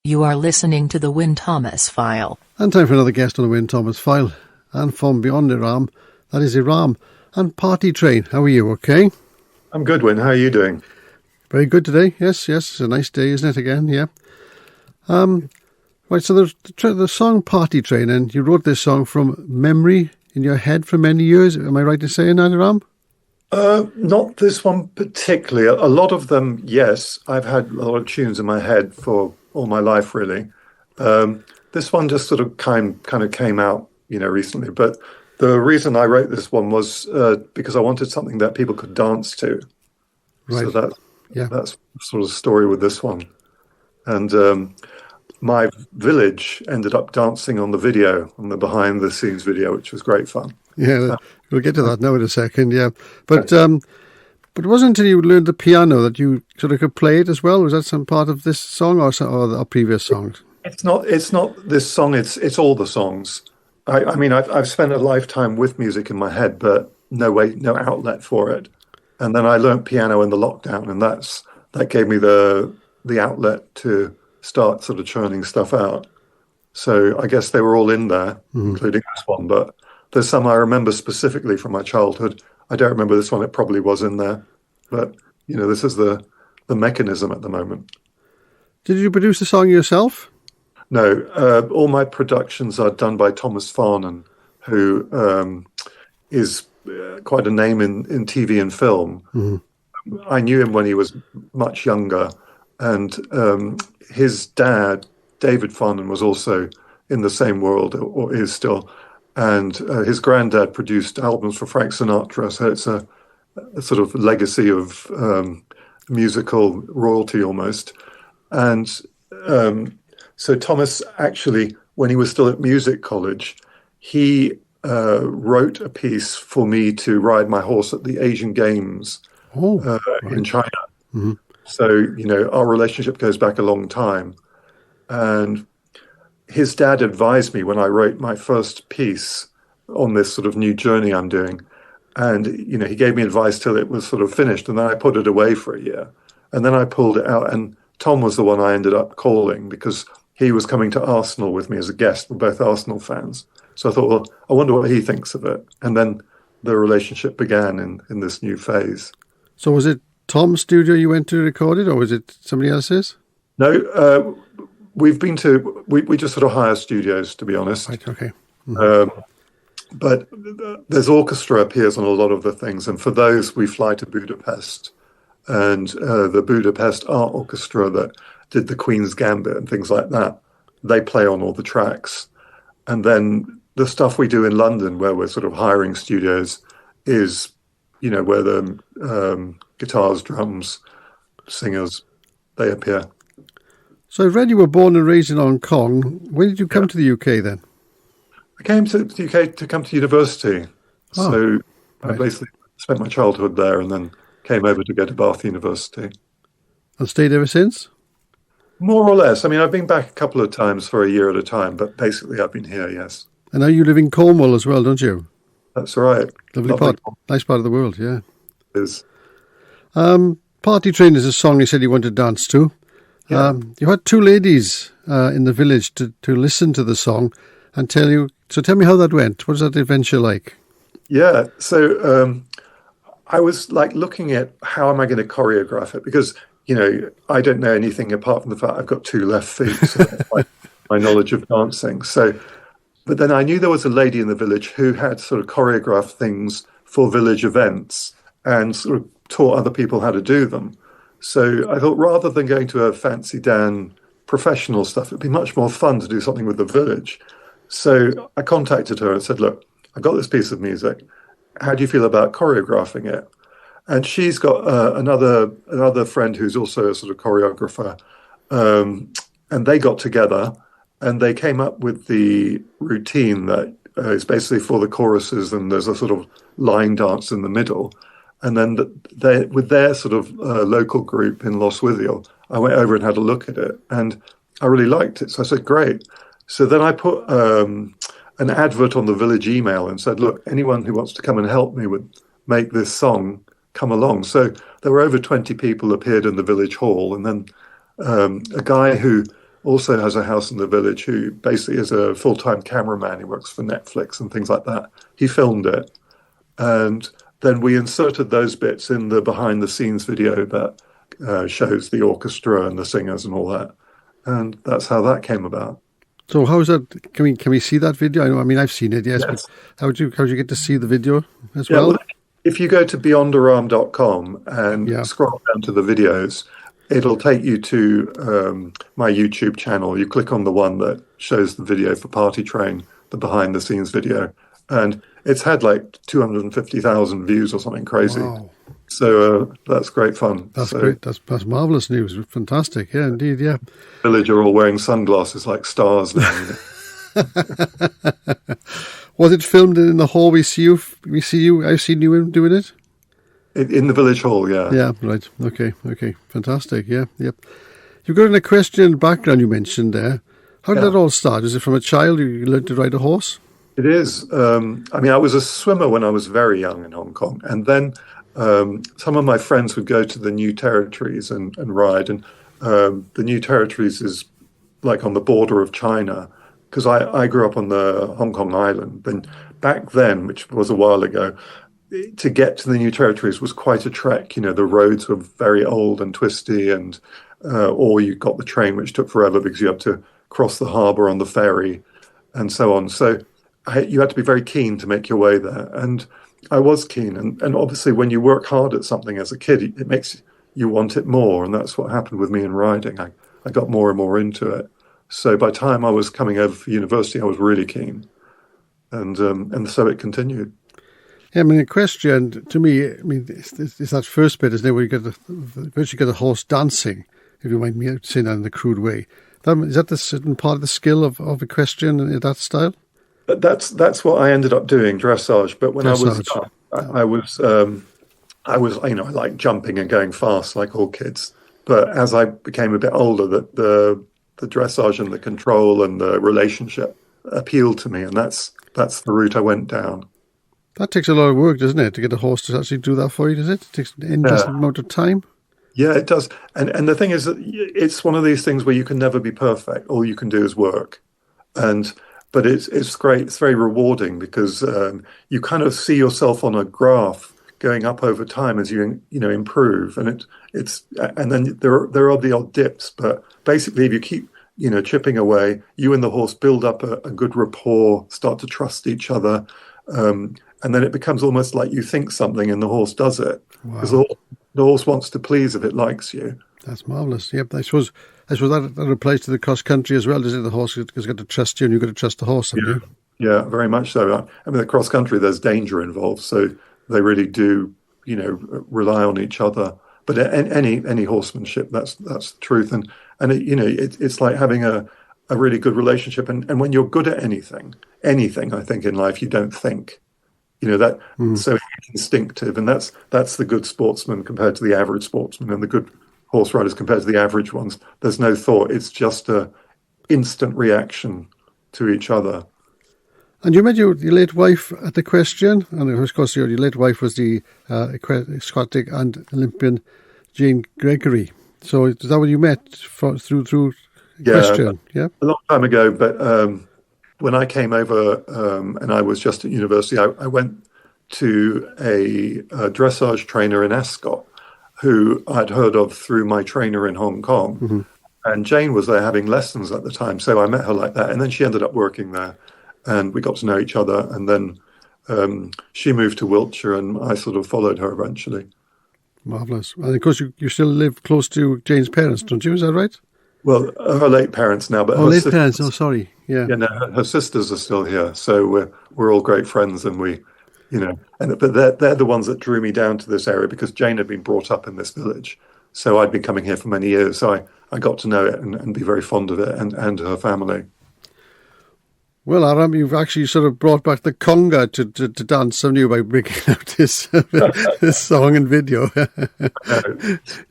You are listening to the Wyn Thomas File. And time for another guest on the Wyn Thomas File. And from beyond Aram, that is Aram and Party Train. How are you, okay? I'm good, Wyn. How are you doing? Very good today. Yes. It's a nice day, isn't it, again? Yeah. Right, so the song Party Train, and you wrote this song from memory in your head for many years. Am I right in saying that, Aram? Not this one particularly. A lot of them, yes. I've had a lot of tunes in my head for all my life, really. This one just sort of kind of came out, recently. But the reason I wrote this one was because I wanted something that people could dance to. Right. So that's sort of the story with this one. And my village ended up dancing on the video, on the behind-the-scenes video, which was great fun. Yeah, we'll get to that now in a second, yeah. But it wasn't until you learned the piano that you sort of could play it as well? Was that some part of this song or a previous song? It's not this song, it's all the songs. I mean, I've spent a lifetime with music in my head, but no outlet for it. And then I learnt piano in the lockdown, and that gave me the outlet to start sort of churning stuff out. So I guess they were all in there, including this one, but there's some I remember specifically from my childhood. I don't remember this one. It probably was in there. But, this is the mechanism at the moment. Did you produce the song yourself? No. All my productions are done by Thomas File, who is quite a name in TV and film. Mm-hmm. I knew him when he was much younger. And his dad, David File, was also in the same world, or is still. And his granddad produced albums for Frank Sinatra, so it's a sort of legacy of musical royalty almost. And so Thomas actually, when he was still at music college, he wrote a piece for me to ride my horse at the Asian Games in China. Mm-hmm. So, our relationship goes back a long time. And his dad advised me when I wrote my first piece on this sort of new journey I'm doing. And, he gave me advice till it was sort of finished. And then I put it away for a year. And then I pulled it out. And Tom was the one I ended up calling because he was coming to Arsenal with me as a guest. We're both Arsenal fans. So I thought, well, I wonder what he thinks of it. And then the relationship began in this new phase. So was it Tom's studio you went to record it, or was it somebody else's? No, we've been to, we just sort of hire studios, to be honest. Right, okay. Mm-hmm. But there's orchestra appears on a lot of the things, and for those we fly to Budapest, and the Budapest Art Orchestra that did the Queen's Gambit and things like that, they play on all the tracks. And then the stuff we do in London, where we're sort of hiring studios, is, where the guitars, drums, singers, they appear. So I read you were born and raised in Hong Kong. When did you come to the UK then? I came to the UK to come to university. So I basically spent my childhood there and then came over to go to Bath University. And stayed ever since? More or less. I mean, I've been back a couple of times for a year at a time, but basically I've been here, yes. And now you live in Cornwall as well, don't you? That's right. Lovely part. Nice part of the world, yeah. It is. Party Train is a song you said you wanted to dance to. Yeah. You had two ladies in the village to listen to the song and tell you. So tell me how that went. What was that adventure like? Yeah. So I was looking at how am I going to choreograph it? Because, I don't know anything apart from the fact I've got two left feet. So that's my knowledge of dancing. But then I knew there was a lady in the village who had sort of choreographed things for village events and sort of taught other people how to do them. So I thought rather than going to a fancy Dan professional stuff, it'd be much more fun to do something with the village. So I contacted her and said, look, I've got this piece of music. How do you feel about choreographing it? And she's got another friend who's also a sort of choreographer. And they got together and they came up with the routine that is basically for the choruses, and there's a sort of line dance in the middle. And then with their sort of local group in Lostwithiel, I went over and had a look at it, and I really liked it. So I said, great. So then I put an advert on the village email and said, look, anyone who wants to come and help me make this song, come along. So there were over 20 people appeared in the village hall, and then a guy who also has a house in the village, who basically is a full-time cameraman. He works for Netflix and things like that. He filmed it. And then we inserted those bits in the behind-the-scenes video that shows the orchestra and the singers and all that. And that's how that came about. So how is that? Can we see that video? I mean, I've seen it, yes. But how'd you get to see the video as well? If you go to beyondaram.com and scroll down to the videos, it'll take you to my YouTube channel. You click on the one that shows the video for Party Train, the behind-the-scenes video, and it's had like 250,000 views or something crazy. Wow. So that's great fun. That's great. That's marvellous news. Fantastic. Yeah, indeed. Yeah. Village are all wearing sunglasses like stars now. Was it filmed in the hall? I've seen you doing it. In the village hall, yeah. Yeah, right. Okay. Fantastic. Yeah, yep. You've got an equestrian background you mentioned there. How did that all start? Was it from a child you learned to ride a horse? It is. I mean, I was a swimmer when I was very young in Hong Kong, and then some of my friends would go to the New Territories and ride, and the New Territories is like on the border of China, because I grew up on the Hong Kong island. And back then, which was a while ago, to get to the New Territories was quite a trek. You know, the roads were very old and twisty, and or you got the train, which took forever because you had to cross the harbour on the ferry and so on. So you had to be very keen to make your way there. And I was keen. And obviously when you work hard at something as a kid, it makes you want it more. And that's what happened with me in riding. I got more and more into it. So by the time I was coming over for university, I was really keen. And so it continued. Yeah, I mean, equestrian, to me, I mean, it's that first bit, isn't it, where you get a horse dancing, if you mind me saying that in a crude way. Is that the certain part of the skill of equestrian in that style? That's what I ended up doing, dressage. But when I was young, I like jumping and going fast like all kids. But as I became a bit older, the dressage and the control and the relationship appealed to me, and that's the route I went down. That takes a lot of work, doesn't it, to get a horse to actually do that for you, does it? It takes an endless amount of time. Yeah, it does. And the thing is that it's one of these things where you can never be perfect. All you can do is work. But it's great. It's very rewarding because you kind of see yourself on a graph going up over time as you improve. And and then there are the odd dips. But basically, if you keep chipping away, you and the horse build up a good rapport, start to trust each other. And then it becomes almost like you think something and the horse does it. Because the horse wants to please if it likes you. That's marvellous. Yep, I suppose that applies to the cross country as well, doesn't it? The horse has got to trust you and you've got to trust the horse, haven't you? Yeah, very much so. I mean, the cross country, there's danger involved. So they really do, rely on each other. But any horsemanship, that's the truth. And it's like having a really good relationship. And when you're good at anything, I think in life, you don't think. So instinctive, and that's the good sportsman compared to the average sportsman, and the good horse riders compared to the average ones. There's no thought; it's just a instant reaction to each other. And you met your late wife at Equestrian, and of course your late wife was the Scottish and Olympian Jane Gregory. So is that what you met through Equestrian? Yeah, a long time ago, but. When I came over and I was just at university, I went to a dressage trainer in Ascot who I'd heard of through my trainer in Hong Kong. Mm-hmm. And Jane was there having lessons at the time. So I met her like that. And then she ended up working there and we got to know each other. And then she moved to Wiltshire and I sort of followed her eventually. Marvellous. And of course, you still live close to Jane's parents, don't you? Is that right? Well, her late parents now, but late parents. Oh, sorry. Yeah. Yeah. No, her sisters are still here, so we're all great friends, and but they're the ones that drew me down to this area because Jane had been brought up in this village, so I'd been coming here for many years, so I got to know it and be very fond of it and her family. Well, Aram, you've actually sort of brought back the conga to dance, haven't you, by bringing out this song and video.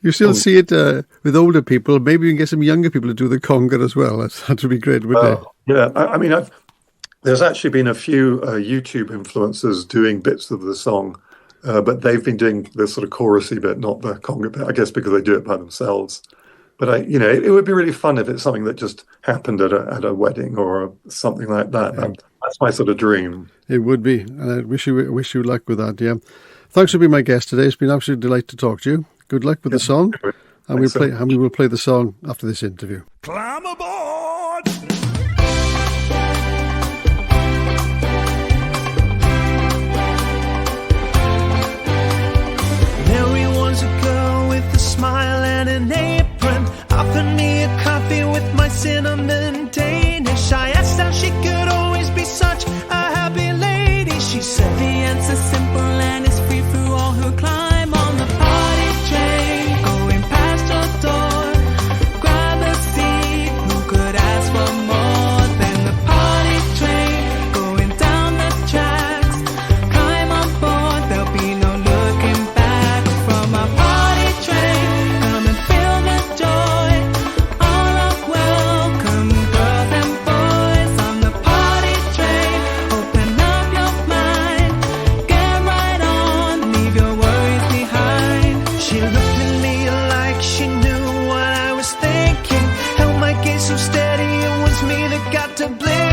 You still see it with older people. Maybe you can get some younger people to do the conga as well. That would be great, wouldn't it? Yeah, I mean, there's actually been a few YouTube influencers doing bits of the song, but they've been doing the sort of chorusy bit, not the conga bit, I guess because they do it by themselves. But it would be really fun if it's something that just happened at a wedding or something like that. That's my sort of dream. It would be, and I wish you luck with that. Yeah, thanks for being my guest today. It's been an absolute delight to talk to you. Good luck with the song, and we will play the song after this interview. Climb aboard! Mary was a girl with a smile and an apron, offered me a coffee with my cinnamon Danish. I asked how she could always be such a happy lady. She said the answer's simple and it's free through all her climb on the party train, going past your door. Grab a seat, who could ask for more than the party train going down the tracks? Climb on board, there'll be no looking back from a party train. Come and feel the joy, all are welcome, girls and boys on the party train. Open up your mind, get right on, leave your worries behind. She looked at me like she knew what I was thinking, held my gaze so steady it was me that got to blame.